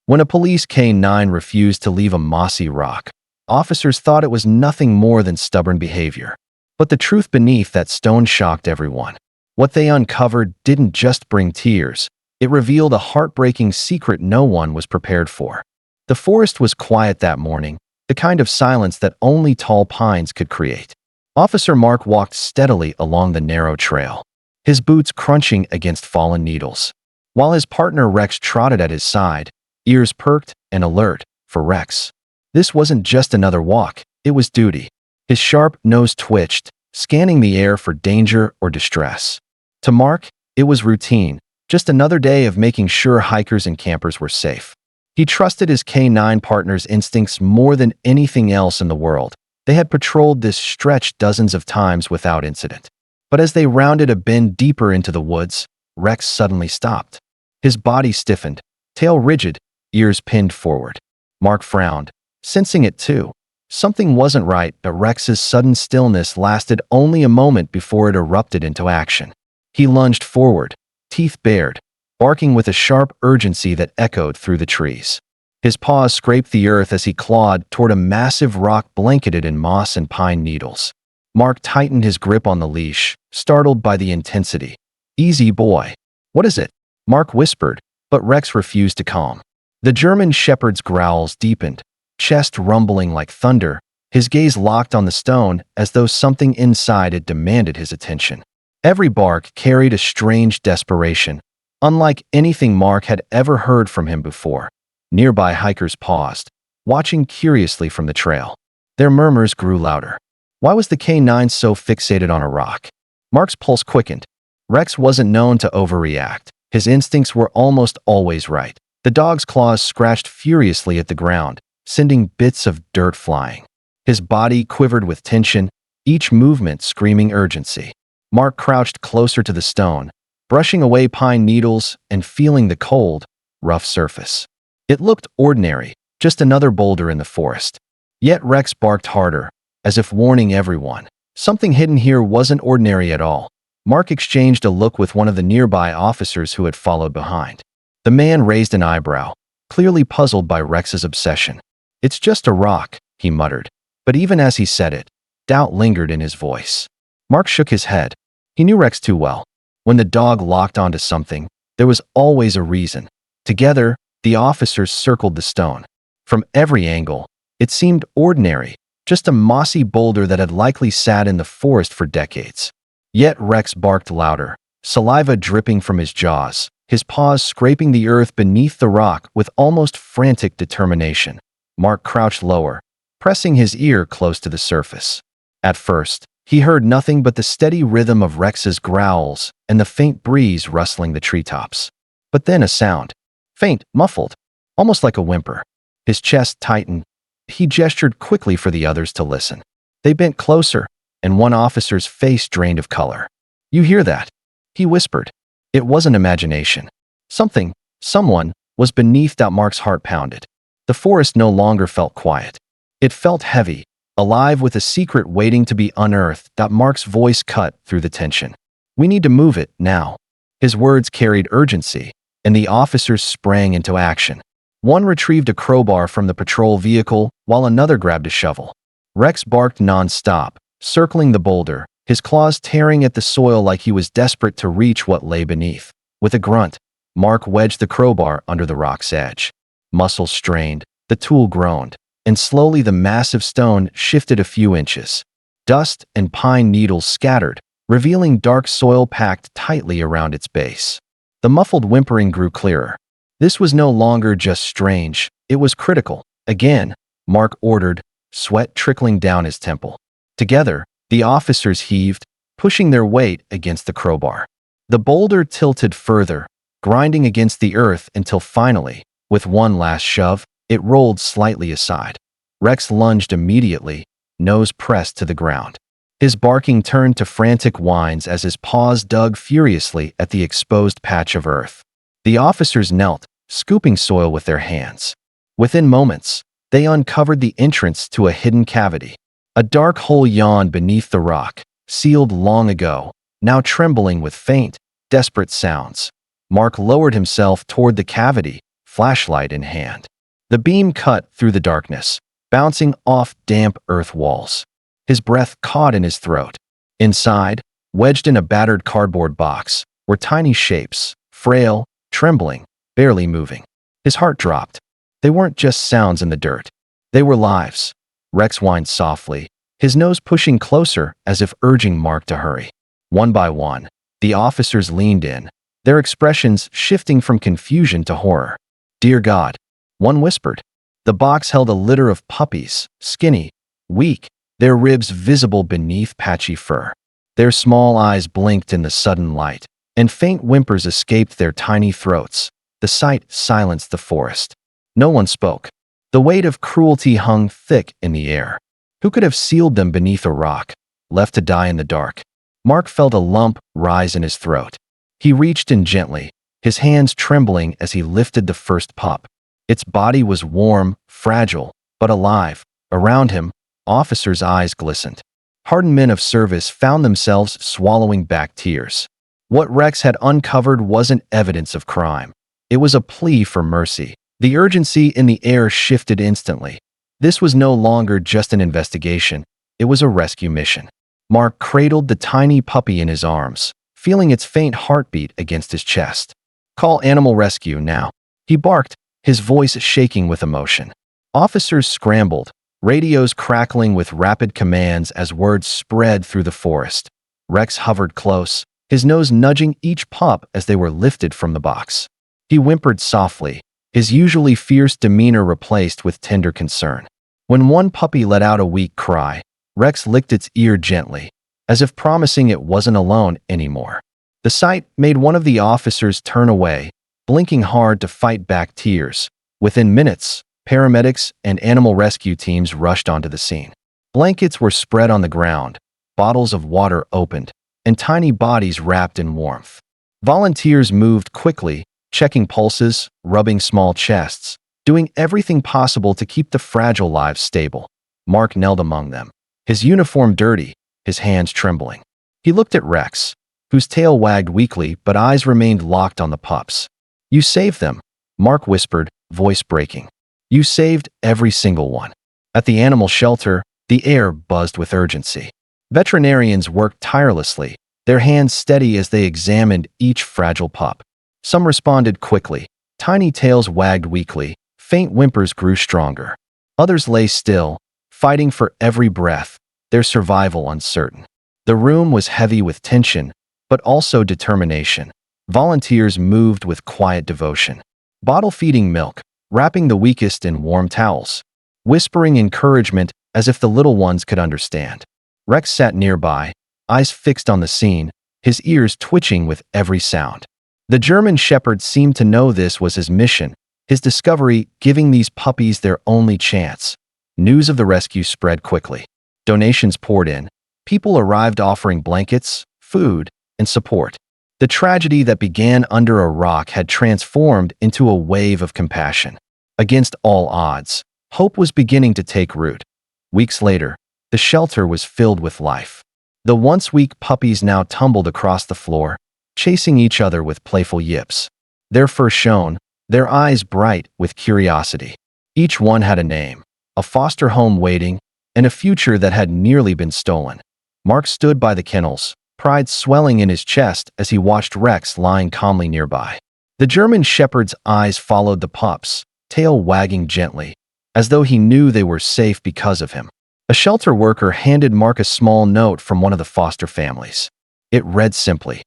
When a police K-9 refused to leave a mossy rock, officers thought it was nothing more than stubborn behavior. But the truth beneath that stone shocked everyone. What they uncovered didn't just bring tears. It revealed a heartbreaking secret no one was prepared for. The forest was quiet that morning, the kind of silence that only tall pines could create. Officer Mark walked steadily along the narrow trail, his boots crunching against fallen needles, while his partner Rex trotted at his side, ears perked and alert. For Rex, this wasn't just another walk, it was duty. His sharp nose twitched, scanning the air for danger or distress. To Mark, it was routine, just another day of making sure hikers and campers were safe. He trusted his K-9 partner's instincts more than anything else in the world. They had patrolled this stretch dozens of times without incident. But as they rounded a bend deeper into the woods, Rex suddenly stopped. His body stiffened, tail rigid, ears pinned forward. Mark frowned, sensing it too. Something wasn't right, but Rex's sudden stillness lasted only a moment before it erupted into action. He lunged forward, teeth bared, barking with a sharp urgency that echoed through the trees. His paws scraped the earth as he clawed toward a massive rock blanketed in moss and pine needles. Mark tightened his grip on the leash, startled by the intensity. "Easy, boy." "What is it?" Mark whispered, but Rex refused to calm. The German shepherd's growls deepened, chest rumbling like thunder, his gaze locked on the stone as though something inside it demanded his attention. Every bark carried a strange desperation, unlike anything Mark had ever heard from him before. Nearby hikers paused, watching curiously from the trail. Their murmurs grew louder. Why was the K-9 so fixated on a rock? Mark's pulse quickened. Rex wasn't known to overreact. His instincts were almost always right. The dog's claws scratched furiously at the ground, sending bits of dirt flying. His body quivered with tension, each movement screaming urgency. Mark crouched closer to the stone, brushing away pine needles and feeling the cold, rough surface. It looked ordinary, just another boulder in the forest. Yet Rex barked harder, as if warning everyone. Something hidden here wasn't ordinary at all. Mark exchanged a look with one of the nearby officers who had followed behind. The man raised an eyebrow, clearly puzzled by Rex's obsession. "It's just a rock," he muttered. But even as he said it, doubt lingered in his voice. Mark shook his head. He knew Rex too well. When the dog locked onto something, there was always a reason. Together, the officers circled the stone. From every angle, it seemed ordinary, just a mossy boulder that had likely sat in the forest for decades. Yet Rex barked louder, saliva dripping from his jaws, his paws scraping the earth beneath the rock with almost frantic determination. Mark crouched lower, pressing his ear close to the surface. At first, he heard nothing but the steady rhythm of Rex's growls and the faint breeze rustling the treetops. But then a sound. Faint, muffled, almost like a whimper. His chest tightened. He gestured quickly for the others to listen. They bent closer, and one officer's face drained of color. "You hear that?" he whispered. It wasn't imagination. Someone, was beneath that. Mark's heart pounded. The forest no longer felt quiet. It felt heavy, alive with a secret waiting to be unearthed. Mark's voice cut through the tension. "We need to move it, now." His words carried urgency, and the officers sprang into action. One retrieved a crowbar from the patrol vehicle, while another grabbed a shovel. Rex barked nonstop, circling the boulder, his claws tearing at the soil like he was desperate to reach what lay beneath. With a grunt, Mark wedged the crowbar under the rock's edge. Muscles strained, the tool groaned, and slowly the massive stone shifted a few inches. Dust and pine needles scattered, revealing dark soil packed tightly around its base. The muffled whimpering grew clearer. This was no longer just strange, it was critical. Again, Mark ordered, sweat trickling down his temple. Together, the officers heaved, pushing their weight against the crowbar. The boulder tilted further, grinding against the earth until finally, with one last shove, it rolled slightly aside. Rex lunged immediately, nose pressed to the ground. His barking turned to frantic whines as his paws dug furiously at the exposed patch of earth. The officers knelt, scooping soil with their hands. Within moments, they uncovered the entrance to a hidden cavity. A dark hole yawned beneath the rock, sealed long ago, now trembling with faint, desperate sounds. Mark lowered himself toward the cavity, flashlight in hand. The beam cut through the darkness, bouncing off damp earth walls. His breath caught in his throat. Inside, wedged in a battered cardboard box, were tiny shapes, frail, trembling, barely moving. His heart dropped. They weren't just sounds in the dirt. They were lives. Rex whined softly, his nose pushing closer as if urging Mark to hurry. One by one, the officers leaned in, their expressions shifting from confusion to horror. "Dear God," one whispered. The box held a litter of puppies, skinny, weak, their ribs visible beneath patchy fur. Their small eyes blinked in the sudden light, and faint whimpers escaped their tiny throats. The sight silenced the forest. No one spoke. The weight of cruelty hung thick in the air. Who could have sealed them beneath a rock, left to die in the dark? Mark felt a lump rise in his throat. He reached in gently, his hands trembling as he lifted the first pup. Its body was warm, fragile, but alive. Around him, officers' eyes glistened. Hardened men of service found themselves swallowing back tears. What Rex had uncovered wasn't evidence of crime. It was a plea for mercy. The urgency in the air shifted instantly. This was no longer just an investigation. It was a rescue mission. Mark cradled the tiny puppy in his arms, feeling its faint heartbeat against his chest. "Call animal rescue now," he barked, his voice shaking with emotion. Officers scrambled, radios crackling with rapid commands as words spread through the forest. Rex hovered close, his nose nudging each pup as they were lifted from the box. He whimpered softly, his usually fierce demeanor replaced with tender concern. When one puppy let out a weak cry, Rex licked its ear gently, as if promising it wasn't alone anymore. The sight made one of the officers turn away, blinking hard to fight back tears. Within minutes, paramedics and animal rescue teams rushed onto the scene. Blankets were spread on the ground, bottles of water opened, and tiny bodies wrapped in warmth. Volunteers moved quickly, checking pulses, rubbing small chests, doing everything possible to keep the fragile lives stable. Mark knelt among them, his uniform dirty, his hands trembling. He looked at Rex, whose tail wagged weakly but eyes remained locked on the pups. "You saved them," Mark whispered, voice breaking. "You saved every single one." At the animal shelter, the air buzzed with urgency. Veterinarians worked tirelessly, their hands steady as they examined each fragile pup. Some responded quickly. Tiny tails wagged weakly, faint whimpers grew stronger. Others lay still, fighting for every breath, their survival uncertain. The room was heavy with tension, but also determination. Volunteers moved with quiet devotion, bottle-feeding milk, wrapping the weakest in warm towels, whispering encouragement as if the little ones could understand. Rex sat nearby, eyes fixed on the scene, his ears twitching with every sound. The German Shepherd seemed to know this was his mission, his discovery giving these puppies their only chance. News of the rescue spread quickly. Donations poured in. People arrived offering blankets, food, and support. The tragedy that began under a rock had transformed into a wave of compassion. Against all odds, hope was beginning to take root. Weeks later, the shelter was filled with life. The once weak puppies now tumbled across the floor, chasing each other with playful yips. Their fur shone, their eyes bright with curiosity. Each one had a name, a foster home waiting, and a future that had nearly been stolen. Mark stood by the kennels, pride swelling in his chest as he watched Rex lying calmly nearby. The German Shepherd's eyes followed the pups, tail wagging gently, as though he knew they were safe because of him. A shelter worker handed Mark a small note from one of the foster families. It read simply,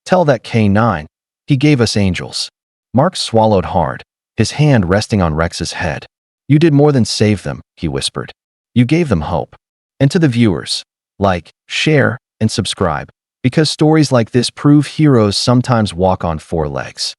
"Tell that K9, he gave us angels." Mark swallowed hard, his hand resting on Rex's head. "You did more than save them," he whispered. "You gave them hope." And to the viewers, like, share, and subscribe, because stories like this prove heroes sometimes walk on four legs.